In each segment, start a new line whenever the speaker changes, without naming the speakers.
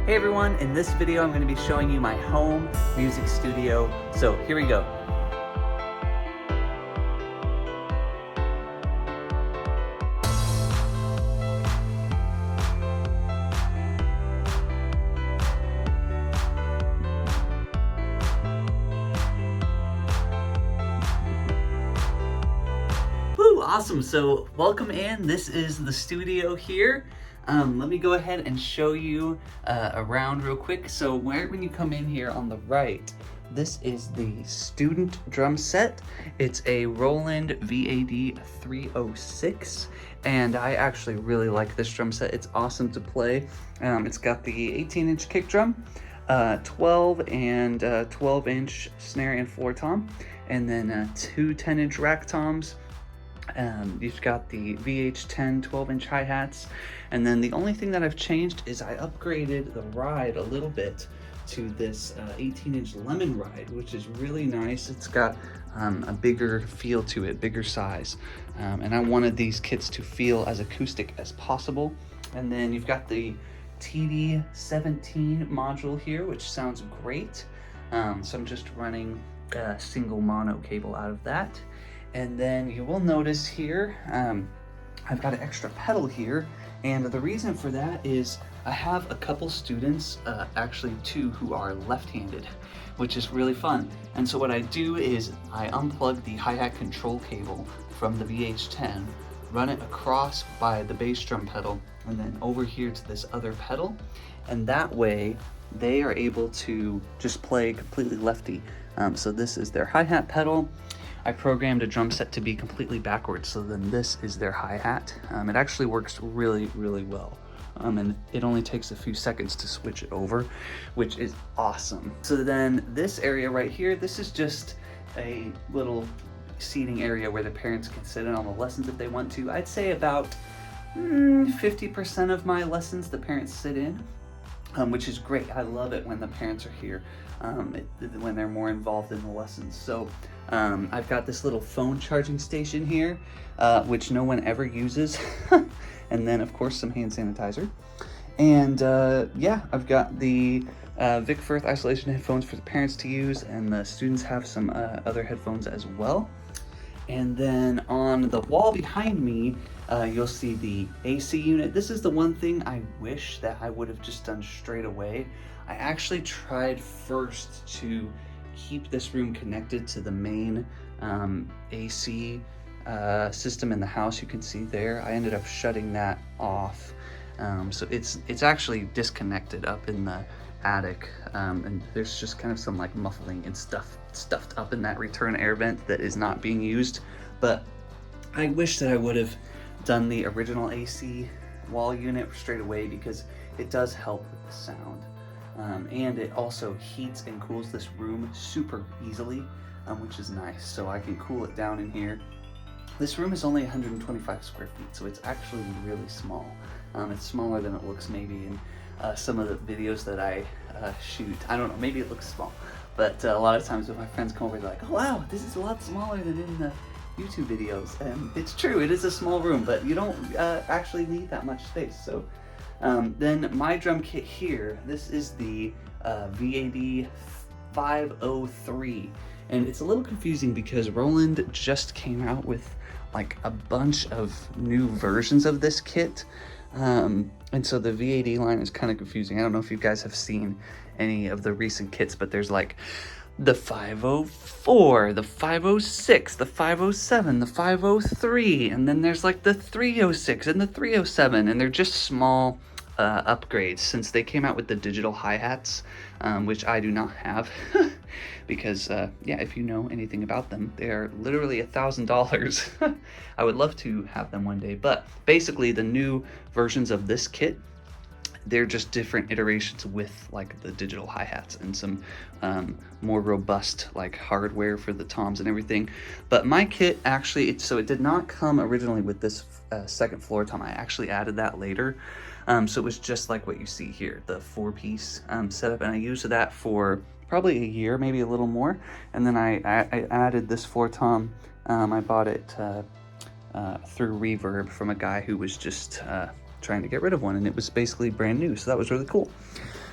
Hey everyone, in this video I'm going to be showing you my home music studio. So here we go. Woo, awesome. So welcome in. This is the studio here. Let me go ahead and show you around real quick. So when you come in here on the right, this is the student drum set. It's a Roland VAD 306, and I actually really like this drum set. It's awesome to play. It's got the 18-inch kick drum, 12 and 12-inch snare and floor tom, and then two 10-inch rack toms. You've got the VH10 12-inch hi-hats, and then the only thing that I've changed is I upgraded the ride a little bit to this 18-inch lemon ride, which is really nice. It's got a bigger feel to it, bigger size, and I wanted these kits to feel as acoustic as possible. And then you've got the TD17 module here, which sounds great. So I'm just running a single mono cable out of that. And then you will notice here, I've got an extra pedal here. And the reason for that is I have a couple students, actually two, who are left-handed, which is really fun. And so what I do is I unplug the hi-hat control cable from the VH10, run it across by the bass drum pedal, and then over here to this other pedal. And that way they are able to just play completely lefty. So this is their hi-hat pedal. I programmed a drum set to be completely backwards, so then this is their hi-hat. It actually works really, really well. And it only takes a few seconds to switch it over, which is awesome. So then this area right here, this is just a little seating area where the parents can sit in on the lessons if they want to. I'd say about 50% of my lessons the parents sit in, which is great. I love it when the parents are here, when they're more involved in the lessons. So I've got this little phone charging station here, which no one ever uses. And then of course some hand sanitizer. And yeah, I've got the Vic Firth isolation headphones for the parents to use, and the students have some other headphones as well. And then on the wall behind me, you'll see the AC unit. This is the one thing I wish that I would have just done straight away. I actually tried first to keep this room connected to the main AC system in the house. You can see there, I ended up shutting that off. So it's actually disconnected up in the attic, and there's just kind of some like muffling and stuff stuffed up in that return air vent that is not being used. But I wish that I would have done the original AC wall unit straight away, because it does help with the sound, and it also heats and cools this room super easily, which is nice. So I can cool it down in here. This room is only 125 square feet, so it's actually really small. It's smaller than it looks maybe in some of the videos that I shoot. I don't know, maybe it looks small, but a lot of times when my friends come over, they're like, oh wow, this is a lot smaller than in the YouTube videos. And it's true, it is a small room, but you don't actually need that much space. So then my drum kit here, this is the VAD 503, and it's a little confusing because Roland just came out with like a bunch of new versions of this kit. And so the VAD line is kind of confusing. I don't know if you guys have seen any of the recent kits, but there's like the 504, the 506, the 507, the 503, and then there's like the 306 and the 307, and they're just small upgrades since they came out with the digital hi-hats, which I do not have. Because yeah, if you know anything about them, they're literally $1,000. I would love to have them one day, but basically the new versions of this kit, they're just different iterations with like the digital hi-hats and some more robust like hardware for the toms and everything. But my kit actually, it did not come originally with this second floor tom. I actually added that later. So it was just like what you see here, the 4-piece setup, and I used that for probably a year, maybe a little more. And then I added this floor tom. I bought it through Reverb from a guy who was just trying to get rid of one, and it was basically brand new, so that was really cool.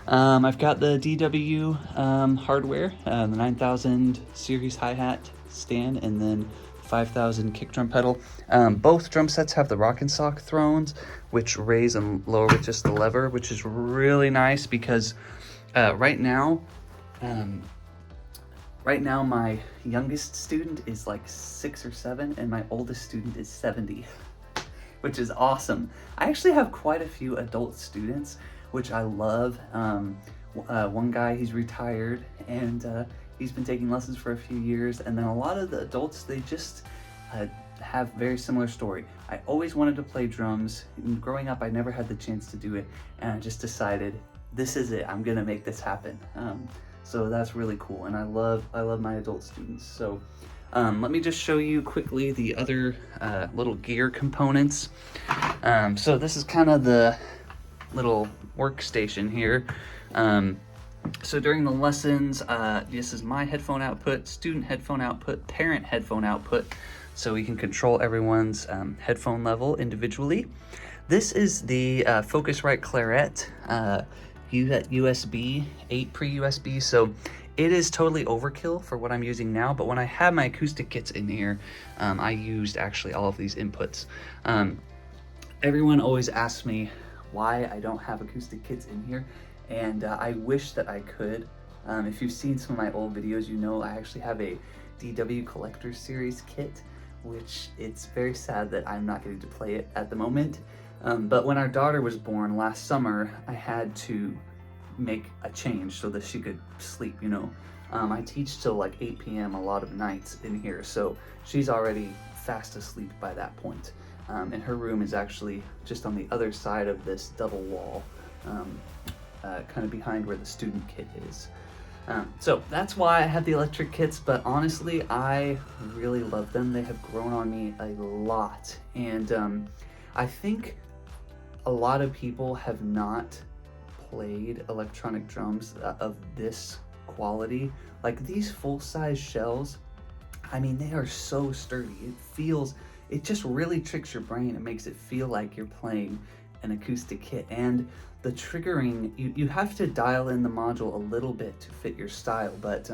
I've got the DW hardware, the 9000 series hi-hat stand, and then 5000 kick drum pedal. Both drum sets have the rock and sock thrones, which raise and lower with just the lever, which is really nice because right now my youngest student is like 6 or 7, and my oldest student is 70, which is awesome. I actually have quite a few adult students, which I love. One guy, he's retired, and he's been taking lessons for a few years, and then a lot of the adults, they just have very similar story. I always wanted to play drums. Growing up, I never had the chance to do it, and I just decided, this is it, I'm gonna make this happen. So that's really cool, and I love my adult students. So let me just show you quickly the other little gear components. So this is kind of the little workstation here. So during the lessons, this is my headphone output, student headphone output, parent headphone output, so we can control everyone's headphone level individually. This is the Focusrite Claret USB, 8 pre-USB, so it is totally overkill for what I'm using now, but when I had my acoustic kits in here, I used actually all of these inputs. Everyone always asks me why I don't have acoustic kits in here, and I wish that I could. If you've seen some of my old videos, you know I actually have a DW Collector Series kit, which it's very sad that I'm not getting to play it at the moment. But when our daughter was born last summer, I had to make a change so that she could sleep, you know. I teach till like 8 p.m. a lot of nights in here, so she's already fast asleep by that point. And her room is actually just on the other side of this double wall, kind of behind where the student kit is. So that's why I have the electric kits, but honestly, I really love them. They have grown on me a lot, and I think a lot of people have not played electronic drums of this quality. Like these full-size shells, I mean, they are so sturdy. It just really tricks your brain. It makes it feel like you're playing an acoustic kit. And the triggering, you have to dial in the module a little bit to fit your style, but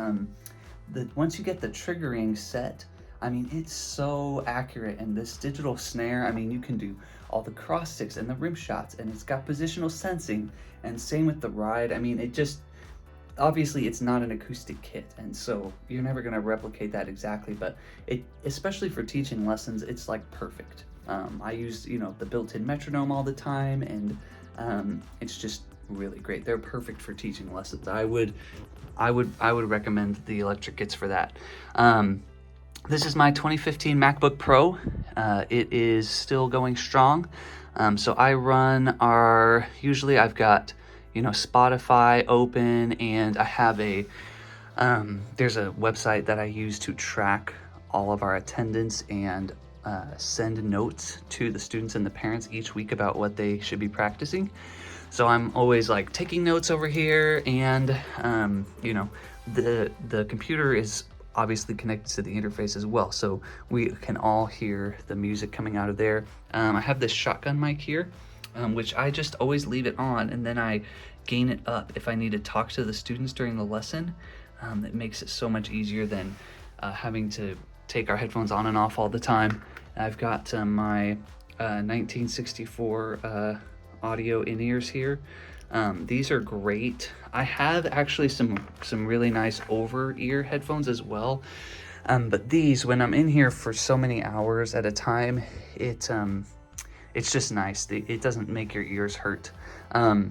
once you get the triggering set, I mean, it's so accurate. And this digital snare, I mean, you can do all the cross sticks and the rim shots, and it's got positional sensing, and same with the ride. I mean, it just, obviously it's not an acoustic kit, and so you're never gonna replicate that exactly, but it, especially for teaching lessons, it's like perfect. I use, you know, the built-in metronome all the time, and it's just really great. They're perfect for teaching lessons. I would recommend the electric kits for that. This is my 2015 MacBook Pro. It is still going strong. So I run usually I've got, you know, Spotify open, and I have there's a website that I use to track all of our attendance and send notes to the students and the parents each week about what they should be practicing. So I'm always like taking notes over here, and you know, the computer is obviously connected to the interface as well, so we can all hear the music coming out of there. I have this shotgun mic here, which I just always leave it on, and then I gain it up if I need to talk to the students during the lesson. It makes it so much easier than having to take our headphones on and off all the time. I've got my 1964 audio in-ears here. These are great. I have actually some really nice over-ear headphones as well, but these, when I'm in here for so many hours at a time, it's just nice. It doesn't make your ears hurt. The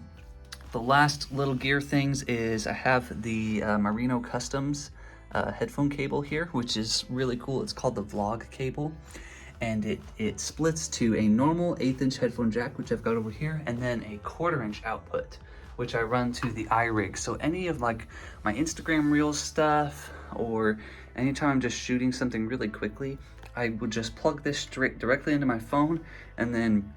last little gear things is I have the Marino Customs headphone cable here, which is really cool. It's called the Vlog cable, and it splits to a normal 1/8" headphone jack, which I've got over here, and then a 1/4" output, which I run to the iRig. So any of like my Instagram Reels stuff, or anytime I'm just shooting something really quickly, I would just plug this directly into my phone, and then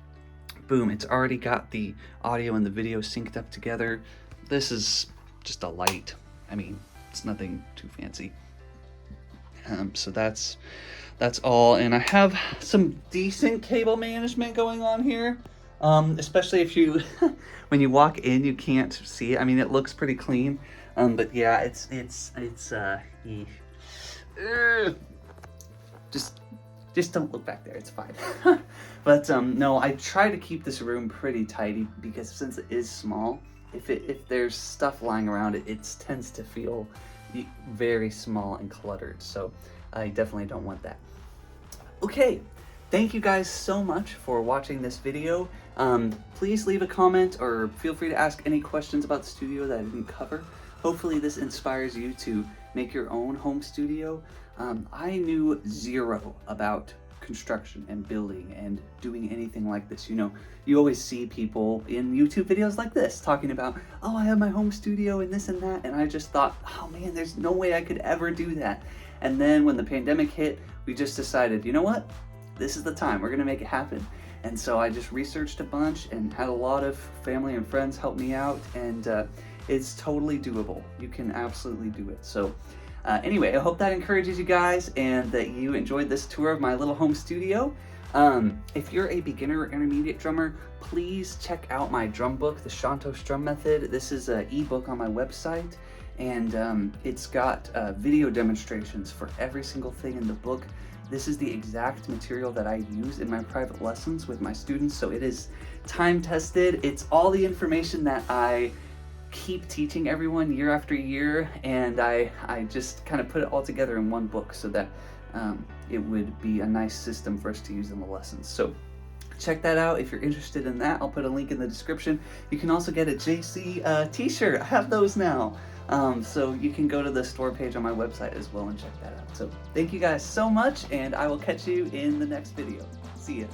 boom, it's already got the audio and the video synced up together. This is just a light. I mean, it's nothing too fancy. So that's all, and I have some decent cable management going on here. Especially if you, when you walk in, you can't see it. I mean, it looks pretty clean, but yeah, it's just don't look back there. It's fine. But no, I try to keep this room pretty tidy because since it is small, if there's stuff lying around, it tends to feel very small and cluttered. So I definitely don't want that. Okay, thank you guys so much for watching this video. Please leave a comment or feel free to ask any questions about the studio that I didn't cover. Hopefully this inspires you to make your own home studio. I knew zero about construction and building and doing anything like this. You know, you always see people in YouTube videos like this talking about, oh, I have my home studio and this and that, and I just thought, oh man, there's no way I could ever do that. And then when the pandemic hit, we just decided, you know what? This is the time. We're gonna make it happen. And so I just researched a bunch and had a lot of family and friends help me out, and it's totally doable. You can absolutely do it. So anyway, I hope that encourages you guys and that you enjoyed this tour of my little home studio. If you're a beginner or intermediate drummer, please check out my drum book, The Shantos Drum Method. This is an ebook on my website, and it's got video demonstrations for every single thing in the book. This is the exact material that I use in my private lessons with my students, so it is time tested. It's all the information that I keep teaching everyone year after year, and I just kind of put it all together in one book so that it would be a nice system for us to use in the lessons. So check that out if you're interested in that. I'll put a link in the description. You can also get a JC t-shirt. I have those now. So you can go to the store page on my website as well and check that out. So thank you guys so much, and I will catch you in the next video. See ya.